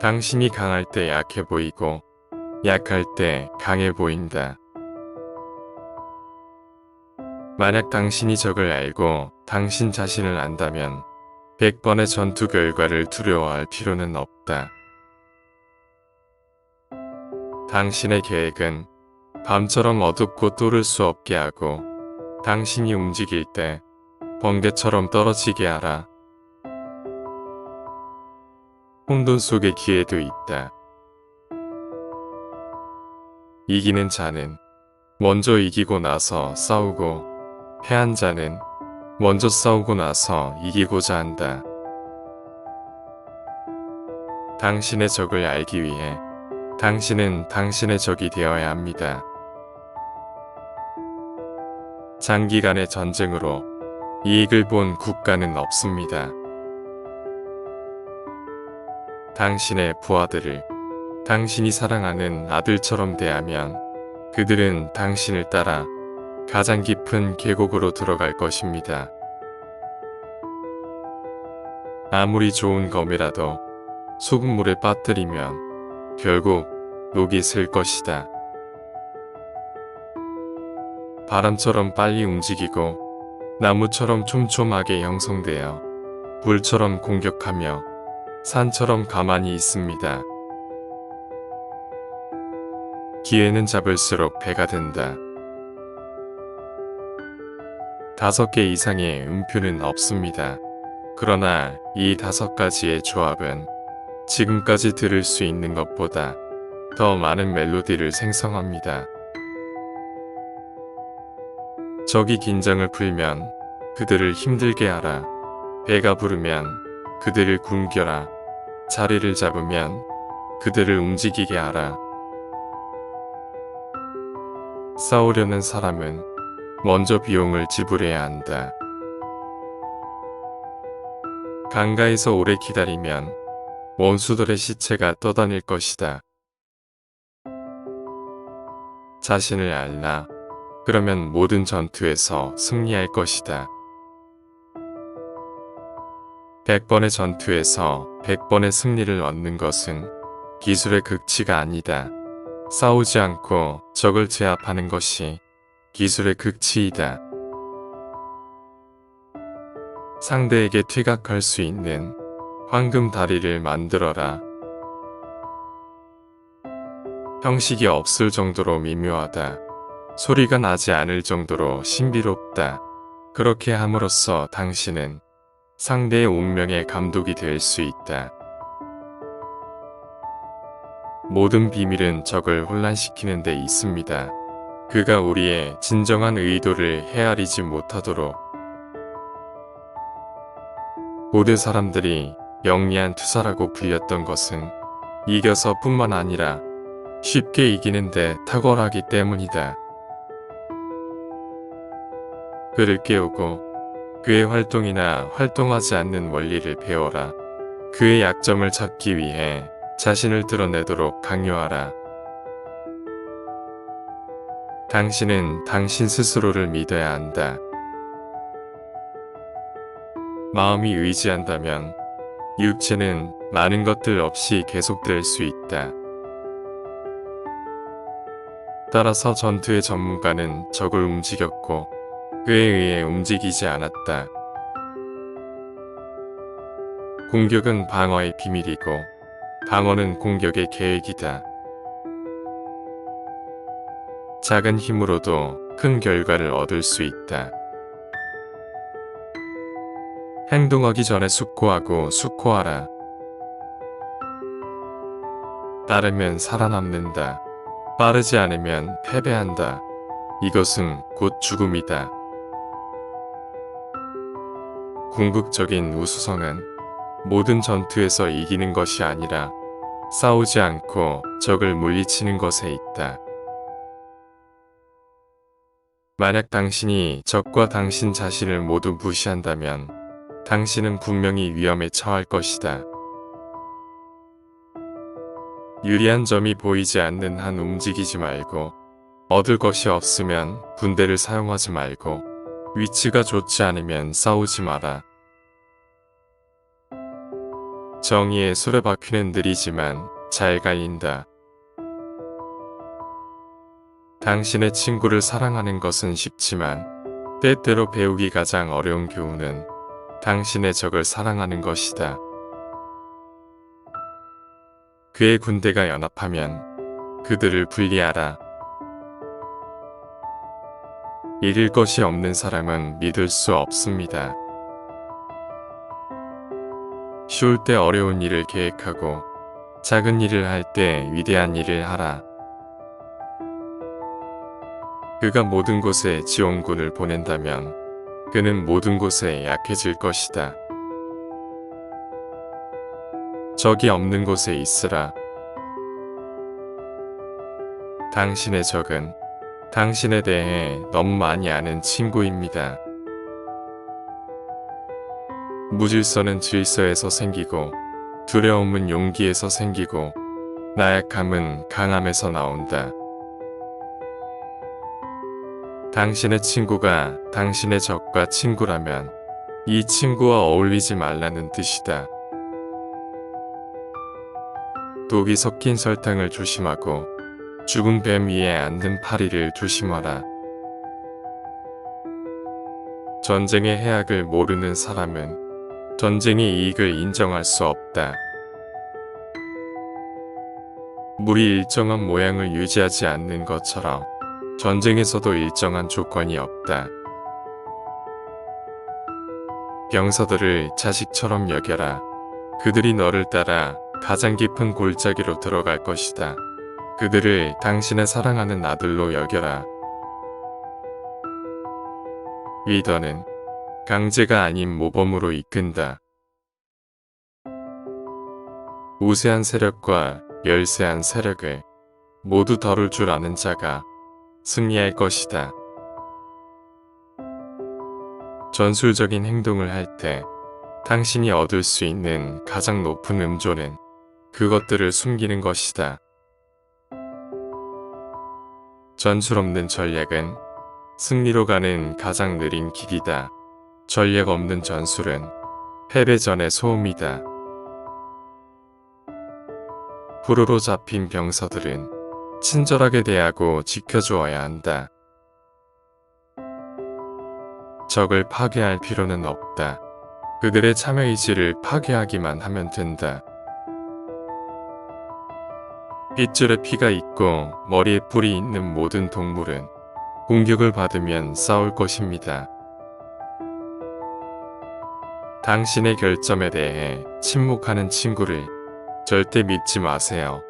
당신이 강할 때 약해 보이고 약할 때 강해 보인다. 만약 당신이 적을 알고 당신 자신을 안다면 100번의 전투 결과를 두려워할 필요는 없다. 당신의 계획은 밤처럼 어둡고 뚫을 수 없게 하고 당신이 움직일 때 번개처럼 떨어지게 하라. 혼돈 속에 기회도 있다. 이기는 자는 먼저 이기고 나서 싸우고 패한 자는 먼저 싸우고 나서 이기고자 한다. 당신의 적을 알기 위해 당신은 당신의 적이 되어야 합니다. 장기간의 전쟁으로 이익을 본 국가는 없습니다. 당신의 부하들을 당신이 사랑하는 아들처럼 대하면 그들은 당신을 따라 가장 깊은 계곡으로 들어갈 것입니다. 아무리 좋은 검이라도 소금물에 빠뜨리면 결국 녹이 슬 것이다. 바람처럼 빨리 움직이고 나무처럼 촘촘하게 형성되어 불처럼 공격하며 산처럼 가만히 있습니다. 기회는 잡을수록 배가 된다. 5개 이상의 음표는 없습니다. 그러나 이 5가지의 조합은 지금까지 들을 수 있는 것보다 더 많은 멜로디를 생성합니다. 적이 긴장을 풀면 그들을 힘들게 하라. 배가 부르면 그들을 굶겨라. 자리를 잡으면 그들을 움직이게 하라. 싸우려는 사람은 먼저 비용을 지불해야 한다. 강가에서 오래 기다리면 원수들의 시체가 떠다닐 것이다. 자신을 알라. 그러면 모든 전투에서 승리할 것이다. 100번의 전투에서 100번의 승리를 얻는 것은 기술의 극치가 아니다. 싸우지 않고 적을 제압하는 것이 기술의 극치이다. 상대에게 퇴각할 수 있는 황금 다리를 만들어라. 형식이 없을 정도로 미묘하다. 소리가 나지 않을 정도로 신비롭다. 그렇게 함으로써 당신은 상대의 운명의 감독이 될 수 있다. 모든 비밀은 적을 혼란시키는 데 있습니다. 그가 우리의 진정한 의도를 헤아리지 못하도록. 모든 사람들이 영리한 투사라고 불렸던 것은 이겨서 뿐만 아니라 쉽게 이기는데 탁월하기 때문이다. 그를 깨우고 그의 활동이나 활동하지 않는 원리를 배워라. 그의 약점을 찾기 위해 자신을 드러내도록 강요하라. 당신은 당신 스스로를 믿어야 한다. 마음이 의지한다면 육체는 많은 것들 없이 계속될 수 있다. 따라서 전투의 전문가는 적을 움직였고 그에 의해 움직이지 않았다. 공격은 방어의 비밀이고 방어는 공격의 계획이다. 작은 힘으로도 큰 결과를 얻을 수 있다. 행동하기 전에 숙고하고 숙고하라. 빠르면 살아남는다. 빠르지 않으면 패배한다. 이것은 곧 죽음이다. 궁극적인 우수성은 모든 전투에서 이기는 것이 아니라 싸우지 않고 적을 물리치는 것에 있다. 만약 당신이 적과 당신 자신을 모두 무시한다면 당신은 분명히 위험에 처할 것이다. 유리한 점이 보이지 않는 한 움직이지 말고 얻을 것이 없으면 군대를 사용하지 말고 위치가 좋지 않으면 싸우지 마라. 정의의 수레바퀴는 느리지만 잘 갈린다. 당신의 친구를 사랑하는 것은 쉽지만 때때로 배우기 가장 어려운 교훈은 당신의 적을 사랑하는 것이다. 그의 군대가 연합하면 그들을 분리하라. 잃을 것이 없는 사람은 믿을 수 없습니다. 쉬울 때 어려운 일을 계획하고 작은 일을 할 때 위대한 일을 하라. 그가 모든 곳에 지원군을 보낸다면 그는 모든 곳에 약해질 것이다. 적이 없는 곳에 있으라. 당신의 적은 당신에 대해 너무 많이 아는 친구입니다. 무질서는 질서에서 생기고 두려움은 용기에서 생기고 나약함은 강함에서 나온다. 당신의 친구가 당신의 적과 친구라면 이 친구와 어울리지 말라는 뜻이다. 독이 섞인 설탕을 조심하고 죽은 뱀 위에 앉는 파리를 조심하라. 전쟁의 해악을 모르는 사람은 전쟁의 이익을 인정할 수 없다. 물이 일정한 모양을 유지하지 않는 것처럼 전쟁에서도 일정한 조건이 없다. 병사들을 자식처럼 여겨라. 그들이 너를 따라 가장 깊은 골짜기로 들어갈 것이다. 그들을 당신의 사랑하는 아들로 여겨라. 리더는 강제가 아닌 모범으로 이끈다. 우세한 세력과 열세한 세력을 모두 다룰 줄 아는 자가 승리할 것이다. 전술적인 행동을 할 때 당신이 얻을 수 있는 가장 높은 음조는 그것들을 숨기는 것이다. 전술 없는 전략은 승리로 가는 가장 느린 길이다. 전략 없는 전술은 패배 전의 소음이다. 불으로 잡힌 병사들은 친절하게 대하고 지켜주어야 한다. 적을 파괴할 필요는 없다. 그들의 참여의지를 파괴하기만 하면 된다. 빗줄에 피가 있고 머리에 뿔이 있는 모든 동물은 공격을 받으면 싸울 것입니다. 당신의 결점에 대해 침묵하는 친구를 절대 믿지 마세요.